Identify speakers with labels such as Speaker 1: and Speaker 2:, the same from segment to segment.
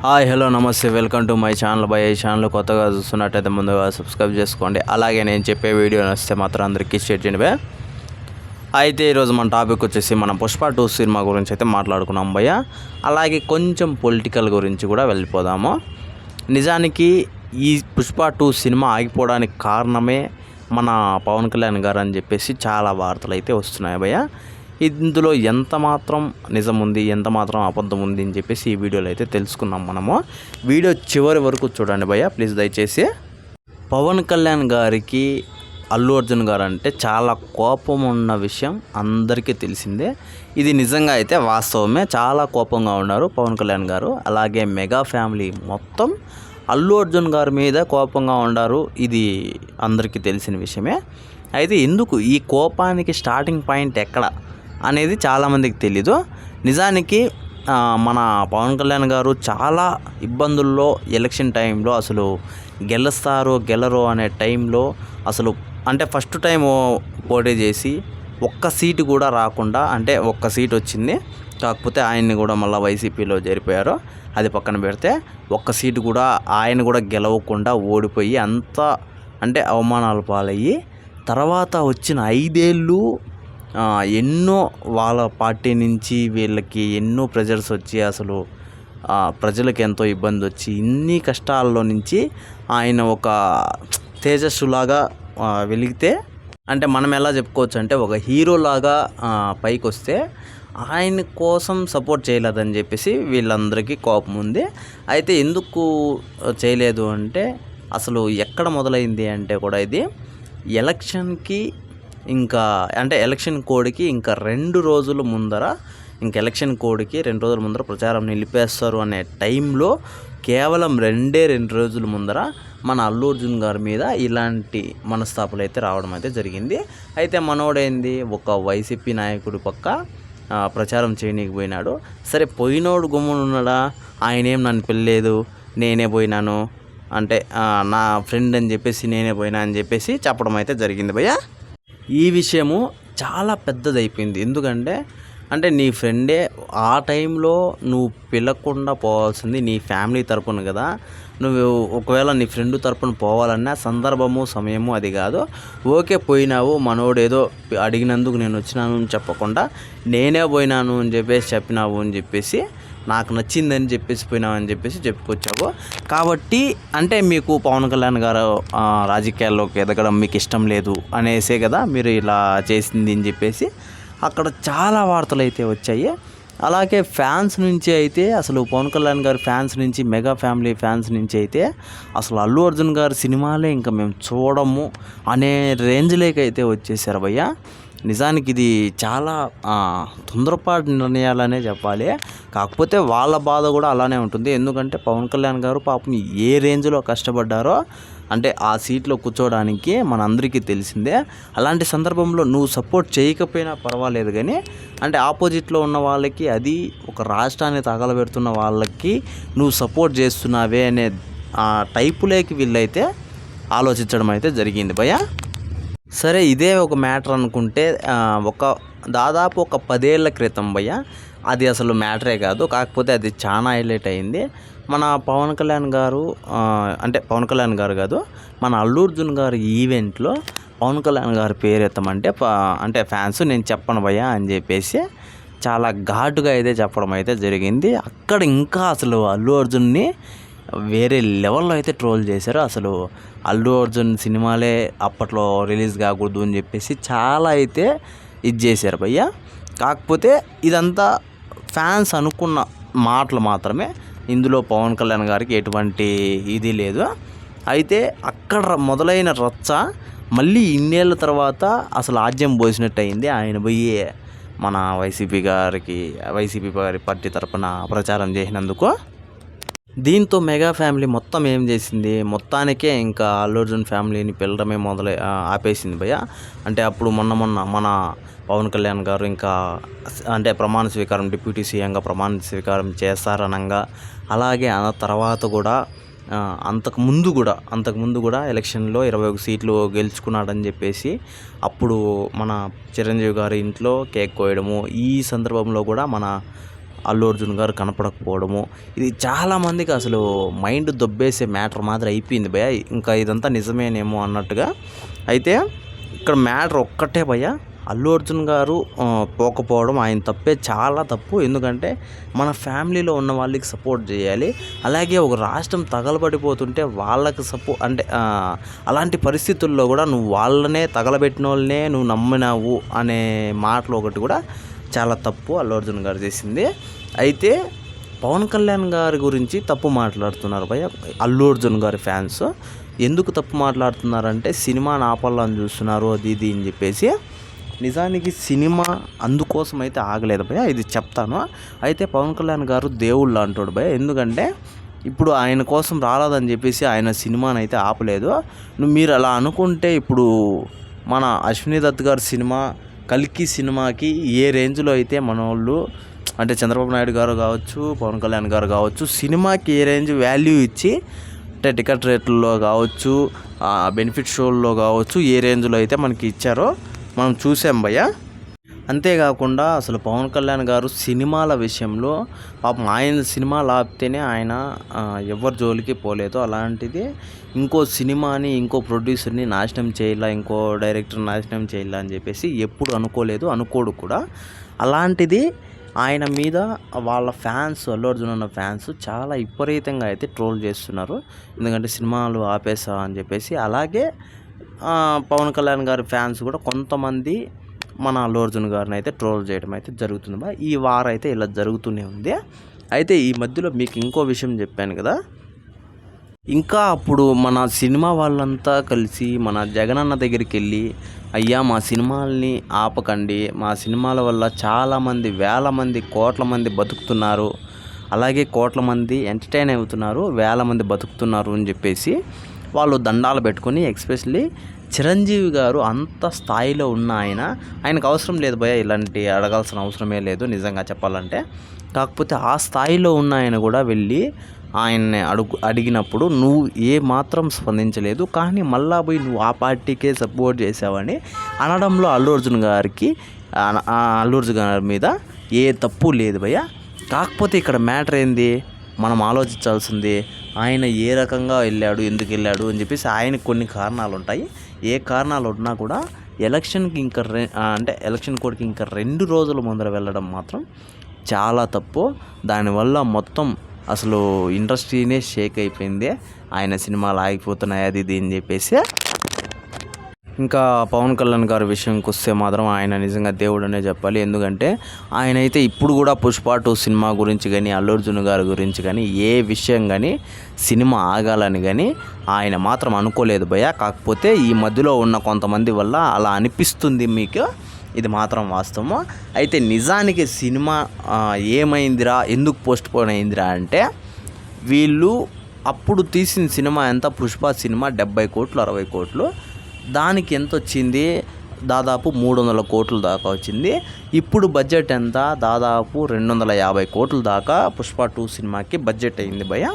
Speaker 1: Hi hello నమస్తే welcome to my channel. ఈ channel కొత్తగా చూస్తున్నట్టయితే ముందుగా సబ్స్క్రైబ్ చేసుకోండి. అలాగే నేను చెప్పే వీడియో నచ్చితే మాత్రం అందరికీ షేర్ చేయండి. అయితే ఈరోజు మన టాపిక్ వచ్చేసి మనం పుష్ప 2 సినిమా గురించి అయితే మాట్లాడుకున్నాం భయ్య. అలాగే కొంచెం పొలిటికల్ గురించి కూడా వెళ్ళిపోదాము. నిజానికి ఈ పుష్ప 2 సినిమా ఆగిపోవడానికి కారణమే మన పవన్ కళ్యాణ్ గారు అని చెప్పేసి చాలా వార్తలు అయితే వస్తున్నాయి భయ్య. ఇందులో ఎంత మాత్రం నిజం ఉంది, ఎంత మాత్రం అబద్ధం ఉంది అని చెప్పేసి ఈ వీడియోలో అయితే తెలుసుకున్నాం మనము. వీడియో చివరి వరకు చూడండి భయ్య ప్లీజ్ దయచేసి. పవన్ కళ్యాణ్ గారికి అల్లు అర్జున్ గారు అంటే చాలా కోపం ఉన్న విషయం అందరికీ తెలిసిందే. ఇది నిజంగా అయితే వాస్తవమే. చాలా కోపంగా ఉన్నారు పవన్ కళ్యాణ్ గారు. అలాగే మెగా ఫ్యామిలీ మొత్తం అల్లు అర్జున్ గారి మీద కోపంగా ఉన్నారు. ఇది అందరికీ తెలిసిన విషయమే. అయితే ఎందుకు ఈ కోపానికి స్టార్టింగ్ పాయింట్ ఎక్కడ అనేది చాలామందికి తెలీదు. నిజానికి మన పవన్ కళ్యాణ్ గారు చాలా ఇబ్బందుల్లో ఎలక్షన్ టైంలో అసలు గెలుస్తారో గెలరో అనే టైంలో అసలు అంటే ఫస్ట్ టైం పోటీ చేసి ఒక్క సీటు కూడా రాకుండా, అంటే ఒక్క సీట్ వచ్చింది కాకపోతే ఆయన్ని కూడా మళ్ళీ వైసీపీలో చేరిపోయారు. అది పక్కన పెడితే ఒక్క సీటు కూడా ఆయన కూడా గెలవకుండా ఓడిపోయి అంత అంటే అవమానాల పాలయ్యి తర్వాత వచ్చిన 5 ఏళ్ళు ఎన్నో వాళ్ళ పార్టీ నుంచి వీళ్ళకి ఎన్నో ప్రెజర్స్ వచ్చి అసలు ప్రజలకు ఎంతో ఇబ్బంది వచ్చి ఇన్ని కష్టాల్లో నుంచి ఆయన ఒక తేజస్సులాగా వెలిగితే, అంటే మనం ఎలా చెప్పుకోవచ్చు అంటే ఒక హీరోలాగా పైకి వస్తే ఆయన కోసం సపోర్ట్ చేయలేదని చెప్పేసి వీళ్ళందరికీ కోపం ఉంది. అయితే ఎందుకు చేయలేదు అంటే అసలు ఎక్కడ మొదలైంది అంటే కూడా ఇది ఎలక్షన్కి ఇంకా అంటే ఎలక్షన్ కోడ్కి ఇంకా 2 రోజుల ముందర, ఎలక్షన్ కోడ్కి 2 రోజుల ముందర ప్రచారం నిలిపేస్తారు అనే టైంలో కేవలం 2 రోజుల ముందర మన అల్లు అర్జున్ గారి మీద ఇలాంటి మనస్తాపాలు అయితే రావడం అయితే జరిగింది. అయితే మనోడైంది ఒక వైసీపీ నాయకుడి పక్క ప్రచారం చేయనీకపోయినాడు. సరే పోయినోడు గుమ్మను ఉన్నాడా, ఆయనేం నన్ను పిల్లలేదు నేనే పోయినాను అంటే నా ఫ్రెండ్ అని చెప్పేసి నేనే పోయినా అని చెప్పేసి చెప్పడం అయితే జరిగింది భయ్య. ఈ విషయము చాలా పెద్దదైపోయింది. ఎందుకంటే అంటే నీ ఫ్రెండే ఆ టైంలో నువ్వు పిలకుండా పోవాల్సింది నీ ఫ్యామిలీ తరపున కదా. నువ్వు ఒకవేళ నీ ఫ్రెండ్ తరపున పోవాలన్నా సందర్భము సమయము అది కాదు. ఓకే పోయినావు, మనోడు ఏదో అడిగినందుకు నేను వచ్చినాను అని చెప్పకుండా నేనే పోయినాను అని చెప్పేసి చెప్పినావు అని చెప్పేసి నాకు నచ్చిందని చెప్పేసి పోయినావు అని చెప్పేసి చెప్పుకొచ్చావు. కాబట్టి అంటే మీకు పవన్ కళ్యాణ్ గారు రాజకీయాల్లోకి ఎదగడం మీకు ఇష్టం లేదు అనేసే కదా మీరు ఇలా చేసింది అని చెప్పేసి అక్కడ చాలా వార్తలు అయితే వచ్చాయి. అలాగే ఫ్యాన్స్ నుంచి అయితే అసలు పవన్ కళ్యాణ్ గారి ఫ్యాన్స్ నుంచి, మెగా ఫ్యామిలీ ఫ్యాన్స్ నుంచి అయితే అసలు అల్లు అర్జున్ గారి సినిమాలే ఇంకా మేము చూడము అనే రేంజ్లోకి అయితే వచ్చేసారు భయ్య. నిజానికి ఇది చాలా తొందరపాటు నిర్ణయాలనే చెప్పాలి. కాకపోతే వాళ్ళ బాధ కూడా అలానే ఉంటుంది. ఎందుకంటే పవన్ కళ్యాణ్ గారు పాపం ఏ రేంజ్లో కష్టపడ్డారో అంటే ఆ సీట్లో కూర్చోవడానికి మనందరికీ తెలిసిందే. అలాంటి సందర్భంలో నువ్వు సపోర్ట్ చేయకపోయినా పర్వాలేదు, కానీ అంటే ఆపోజిట్లో ఉన్న వాళ్ళకి, అది ఒక రాష్ట్రాన్ని తగలబెడుతున్న వాళ్ళకి నువ్వు సపోర్ట్ చేస్తున్నావే అనే టైపులోకి వీళ్ళైతే ఆలోచించడం అయితే జరిగింది భయ్య. సరే ఇదే ఒక మ్యాటర్ అనుకుంటే దాదాపు ఒక 10 ఏళ్ల క్రితం భయ్య, అది అసలు మ్యాటరే కాదు. కాకపోతే అది చాలా హైలైట్ అయింది. మన పవన్ కళ్యాణ్ గారు అంటే పవన్ కళ్యాణ్ గారు కాదు, మన అల్లు అర్జున్ గారి ఈవెంట్లో పవన్ కళ్యాణ్ గారి పేరు ఎత్తమంటే అంటే ఫ్యాన్స్ నేను చెప్పను భయ్య అని చెప్పేసి చాలా ఘాటుగా అయితే చెప్పడం అయితే జరిగింది. అక్కడ ఇంకా అసలు అల్లు అర్జున్ని వేరే లెవెల్లో అయితే ట్రోల్ చేశారు. అసలు అల్లు అర్జున్ సినిమాలే అప్పట్లో రిలీజ్ కాకూడదు అని చెప్పేసి చాలా అయితే ఇది చేశారు భయ్య. కాకపోతే ఇదంతా ఫ్యాన్స్ అనుకున్న మాటలు మాత్రమే. ఇందులో పవన్ కళ్యాణ్ గారికి ఎటువంటి ఇది లేదు. అయితే అక్కడ మొదలైన రచ్చ మళ్ళీ ఇన్నేళ్ళ తర్వాత అసలు ఆజ్యం పోసినట్టు అయింది. ఆయన పోయి మన వైసీపీ గారి పార్టీ తరపున ప్రచారం చేసినందుకు. దీంతో మెగా ఫ్యామిలీ మొత్తం ఏం చేసింది, మొత్తానికే ఇంకా అల్లు అర్జున్ ఫ్యామిలీని పిలడమే ఆపేసింది భయ్య. అంటే అప్పుడు మొన్న మన పవన్ కళ్యాణ్ గారు ఇంకా అంటే ప్రమాణ స్వీకారం, డిప్యూటీ సీఎంగా ప్రమాణ స్వీకారం చేస్తారనంగా, అలాగే ఆ తర్వాత కూడా అంతకుముందు కూడా ఎలక్షన్లో 21 సీట్లు గెలుచుకున్నాడని చెప్పేసి అప్పుడు మన చిరంజీవి గారి ఇంట్లో కేక్ కోయడము, ఈ సందర్భంలో కూడా మన అల్లు అర్జున్ గారు కనపడకపోవడము, ఇది చాలామందికి అసలు మైండ్ దొబ్బేసే మ్యాటర్ మాత్రం అయిపోయింది భయ్య. ఇంకా ఇదంతా నిజమేనేమో అన్నట్టుగా. అయితే ఇక్కడ మ్యాటర్ ఒక్కటే భయ్య, అల్లు అర్జున్ గారు పోకపోవడం ఆయన తప్పే, చాలా తప్పు. ఎందుకంటే మన ఫ్యామిలీలో ఉన్న వాళ్ళకి సపోర్ట్ చేయాలి. అలాగే ఒక రాష్ట్రం తగలబడిపోతుంటే వాళ్ళకి అంటే అలాంటి పరిస్థితుల్లో కూడా నువ్వు వాళ్ళనే తగలబెట్టిన వాళ్ళనే నువ్వు నమ్మినావు అనే మాటలు ఒకటి కూడా చాలా తప్పు అల్లు అర్జున్ గారు చేసింది. అయితే పవన్ కళ్యాణ్ గారి గురించి తప్పు మాట్లాడుతున్నారు భయ్య అల్లు అర్జున్ గారి ఫ్యాన్స్. ఎందుకు తప్పు మాట్లాడుతున్నారంటే సినిమాని ఆపాలని చూస్తున్నారు అది ఇది అని చెప్పేసి. నిజానికి సినిమా అందుకోసం అయితే ఆగలేదు భయ్య, ఇది చెప్తాను. అయితే పవన్ కళ్యాణ్ గారు దేవుళ్ళు అంటాడు భయ్య. ఎందుకంటే ఇప్పుడు ఆయన కోసం రాలేదని చెప్పేసి ఆయన సినిమాని అయితే ఆపలేదు. మీరు అలా అనుకుంటే ఇప్పుడు మన అశ్విని దత్ గారి సినిమా కల్కి సినిమాకి ఏ రేంజ్లో అయితే మన వాళ్ళు అంటే చంద్రబాబు నాయుడు గారు కావచ్చు, పవన్ కళ్యాణ్ గారు కావచ్చు, సినిమాకి ఏ రేంజ్ వాల్యూ ఇచ్చి అంటే టికెట్ రేట్లలో కావచ్చు, బెనిఫిట్ షోల్లో కావచ్చు, ఏ రేంజ్లో అయితే మనకి ఇచ్చారో మనం చూసాం భయ్య. అంతేకాకుండా అసలు పవన్ కళ్యాణ్ గారు సినిమాల విషయంలో పాపం ఆయన సినిమాలు ఆపితేనే ఆయన ఎవరి జోలికి పోలేదు. అలాంటిది ఇంకో సినిమాని ఇంకో ప్రొడ్యూసర్ని నాశనం చేయాలా, ఇంకో డైరెక్టర్ నాశనం చేయాలా అని చెప్పేసి ఎప్పుడు అనుకోలేదు, అనుకోడు కూడా. అలాంటిది ఆయన మీద వాళ్ళ ఫ్యాన్స్, అల్లు అర్జున్ అన్న ఫ్యాన్స్ చాలా విపరీతంగా అయితే ట్రోల్ చేస్తున్నారు. ఎందుకంటే సినిమాలు ఆపేసా అని చెప్పేసి. అలాగే పవన్ కళ్యాణ్ గారి ఫ్యాన్స్ కూడా కొంతమంది మన అల్లు అర్జున్ గారిని అయితే ట్రోల్ చేయడం అయితే జరుగుతుంది బా. ఈ వారం అయితే ఇలా జరుగుతూనే ఉంది. అయితే ఈ మధ్యలో మీకు ఇంకో విషయం చెప్పాను కదా, ఇంకా అప్పుడు మన సినిమా వాళ్ళంతా కలిసి మన జగనన్న దగ్గరికి వెళ్ళి, అయ్యా మా సినిమాల్ని ఆపకండి, మా సినిమాల వల్ల చాలామంది వేల మంది కోట్ల మంది బతుకుతున్నారు, అలాగే కోట్ల మంది ఎంటర్టైన్ అవుతున్నారు, వేల మంది బతుకుతున్నారు అని చెప్పేసి వాళ్ళు దండాలు పెట్టుకొని, ఎస్పెషల్లీ చిరంజీవి గారు అంత స్థాయిలో ఉన్న ఆయనకు అవసరం లేదు భయ్య, ఇలాంటి అడగాల్సిన అవసరమే లేదు నిజంగా చెప్పాలంటే. కాకపోతే ఆ స్థాయిలో ఉన్న ఆయన కూడా వెళ్ళి ఆయన్ని అడిగినప్పుడు నువ్వు ఏ మాత్రం స్పందించలేదు, కానీ మళ్ళా పోయి నువ్వు ఆ పార్టీకే సపోర్ట్ చేసావని అనడంలో అల్లు అర్జున్ గారి మీద ఏ తప్పు లేదు భయ్య. కాకపోతే ఇక్కడ మ్యాటర్ ఏంది, మనం ఆలోచించాల్సింది ఆయన ఏ రకంగా వెళ్ళాడు, ఎందుకు వెళ్ళాడు అని చెప్పేసి ఆయనకు కొన్ని కారణాలు ఉంటాయి. ఏ కారణాలు ఉన్నా కూడా ఎలక్షన్కి ఇంకా అంటే ఎలక్షన్ కోడ్కి ఇంకా 2 రోజుల ముందర వెళ్ళడం మాత్రం చాలా తప్పు. దానివల్ల మొత్తం అసలు ఇండస్ట్రీనే షేక్ అయిపోయింది. ఆయన సినిమాలు ఆగిపోతున్నాయి అది ఇది అని చెప్పేసి. ఇంకా పవన్ కళ్యాణ్ గారి విషయంకి వస్తే మాత్రం ఆయన నిజంగా దేవుడనే చెప్పాలి. ఎందుకంటే ఆయన అయితే ఇప్పుడు కూడా పుష్ప 2 సినిమా గురించి కానీ, అల్లు అర్జున్ గారి గురించి కానీ, ఏ విషయం కానీ సినిమా ఆగాలని కానీ ఆయన మాత్రం అనుకోలేదు భయ్య. కాకపోతే ఈ మధ్యలో ఉన్న కొంతమంది వల్ల అలా అనిపిస్తుంది మీకు, ఇది మాత్రం వాస్తవము. అయితే నిజానికి సినిమా ఏమైందిరా, ఎందుకు పోస్ట్ పోన్ అయిందిరా అంటే, వీళ్ళు అప్పుడు తీసిన సినిమా ఎంత, పుష్ప సినిమా 70 కోట్లు 60 కోట్లు, దానికి ఎంత వచ్చింది, దాదాపు 300 కోట్ల దాకా వచ్చింది. ఇప్పుడు బడ్జెట్ ఎంత, దాదాపు 250 కోట్ల దాకా పుష్ప 2 సినిమాకి బడ్జెట్ అయింది భయ్య.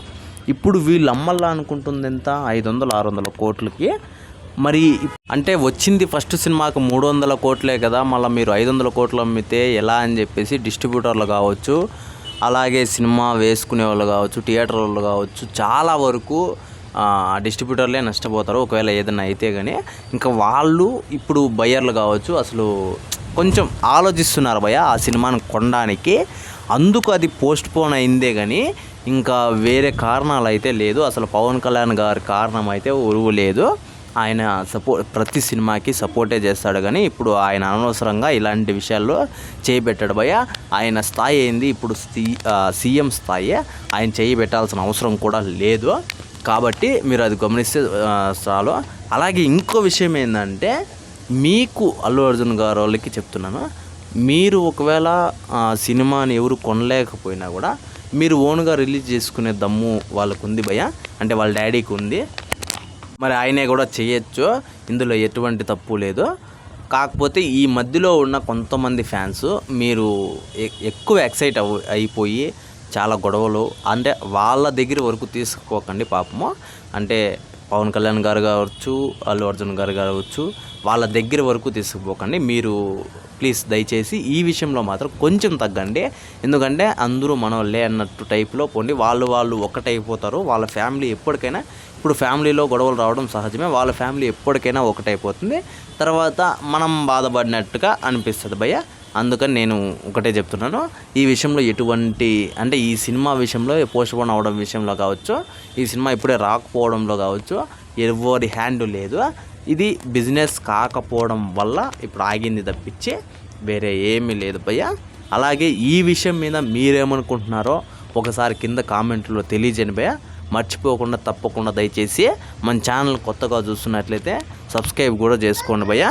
Speaker 1: ఇప్పుడు వీళ్ళు అమ్మల్లా అనుకుంటుంది ఎంత, 500-600 కోట్లకి. మరి అంటే వచ్చింది ఫస్ట్ సినిమాకి 300 కోట్లే కదా, మళ్ళీ మీరు 500 కోట్లు అమ్మితే ఎలా అని చెప్పేసి డిస్ట్రిబ్యూటర్లు కావచ్చు, అలాగే సినిమా వేసుకునే వాళ్ళు కావచ్చు, థియేటర్ వాళ్ళు కావచ్చు, చాలా వరకు డిస్ట్రిబ్యూటర్లే నష్టపోతారు ఒకవేళ ఏదైనా అయితే కానీ. ఇంకా వాళ్ళు ఇప్పుడు బయ్యర్లు కావచ్చు అసలు కొంచెం ఆలోచిస్తున్నారు భయ్య ఆ సినిమాను కొనడానికి. అందుకు అది పోస్ట్ పోన్ అయిందే కానీ ఇంకా వేరే కారణాలు అయితే లేదు. అసలు పవన్ కళ్యాణ్ గారి కారణం అయితే ఉరువు లేదు. ఆయన ప్రతి సినిమాకి సపోర్టే చేస్తాడు, కానీ ఇప్పుడు ఆయన అనవసరంగా ఇలాంటి విషయాల్లో చేయబెట్టాడు భయ్య. ఆయన స్థాయి ఏంది, ఇప్పుడు సీఎం స్థాయి, ఆయన చేయబెట్టాల్సిన అవసరం కూడా లేదు. కాబట్టి మీరు అది గమనిస్తే చాలు. అలాగే ఇంకో విషయం ఏంటంటే, మీకు అల్లు అర్జున్ గారు వాళ్ళకి చెప్తున్నాను, మీరు ఒకవేళ సినిమాని ఎవరు కొనలేకపోయినా కూడా మీరు ఓన్గా రిలీజ్ చేసుకునే దమ్ము వాళ్ళకు ఉంది భయ్య, అంటే వాళ్ళ డాడీకి ఉంది. మరి ఆయనే కూడా చేయొచ్చు, ఇందులో ఎటువంటి తప్పు లేదు. కాకపోతే ఈ మధ్యలో ఉన్న కొంతమంది ఫ్యాన్స్ మీరు ఎక్కువ ఎక్సైట్ అయిపోయి చాలా గొడవలు అంటే వాళ్ళ దగ్గర వరకు తీసుకోకండి పాపము. అంటే పవన్ కళ్యాణ్ గారు కావచ్చు, అల్లు అర్జున్ గారు కావచ్చు, వాళ్ళ దగ్గర వరకు తీసుకుపోకండి. మీరు ప్లీజ్ దయచేసి ఈ విషయంలో మాత్రం కొంచెం తగ్గండి. ఎందుకంటే అందరూ మనోళ్ళే అన్నట్టు టైప్లో పోండి. వాళ్ళు ఒకటైపోతారు. వాళ్ళ ఫ్యామిలీ ఎప్పటికైనా, ఇప్పుడు ఫ్యామిలీలో గొడవలు రావడం సహజమే, వాళ్ళ ఫ్యామిలీ ఎప్పటికైనా ఒకటైపోతుంది. తర్వాత మనం బాధపడినట్టుగా అనిపిస్తుంది భయ్య. అందుకని నేను ఒకటే చెప్తున్నాను, ఈ విషయంలో ఎటువంటి అంటే ఈ సినిమా విషయంలో పోస్ట్పోన్ అవడం విషయంలో కావచ్చు, ఈ సినిమా ఇప్పుడే రాకపోవడంలో కావచ్చు, ఎవరి హ్యాండ్ లేదు. ఇది బిజినెస్ కాకపోవడం వల్ల ఇప్పుడు ఆగింది తప్పించి వేరే ఏమీ లేదు భయ్య. అలాగే ఈ విషయం మీద మీరేమనుకుంటున్నారో ఒకసారి కింద కామెంట్లో తెలియజేయండి భయ్య. మర్చిపోకుండా తప్పకుండా దయచేసి మన ఛానల్ కొత్తగా చూస్తున్నట్లయితే సబ్స్క్రైబ్ కూడా చేసుకోండి భయ్య.